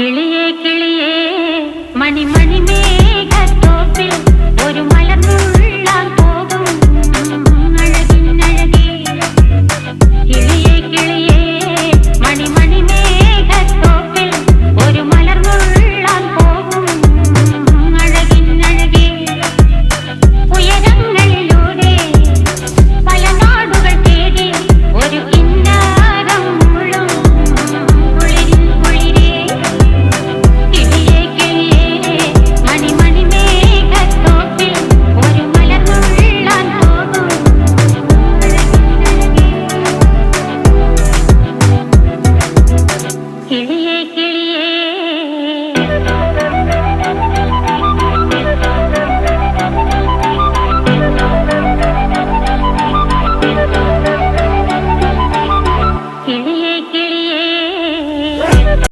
കിളിയേ കിളിയേ മണിമണി മേഘത്തോപ്പിൽ ഒരു മലർന്നുള്ളാൻ പോകും അഴകിനഴകേ. കിളിയേ കിളിയേ മണിമണി മേഘത്തോപ്പിൽ ഒരു മലർന്നുള്ളാൻ പോകും അഴകിനഴകേ. ഉയരങ്ങളിലൂടെ പല നാടുകൾ തേടി ഒരു കിന്നാരം മുഴും കുളിരിൻ കുളിരേ. കിളിയേ കിളിയേ മണിമണി മേഘത്തോപ്പിൽ ഒരു മലർന്നുള്ളാൻ പോകും അഴകിനഴകേ. കിളിയേ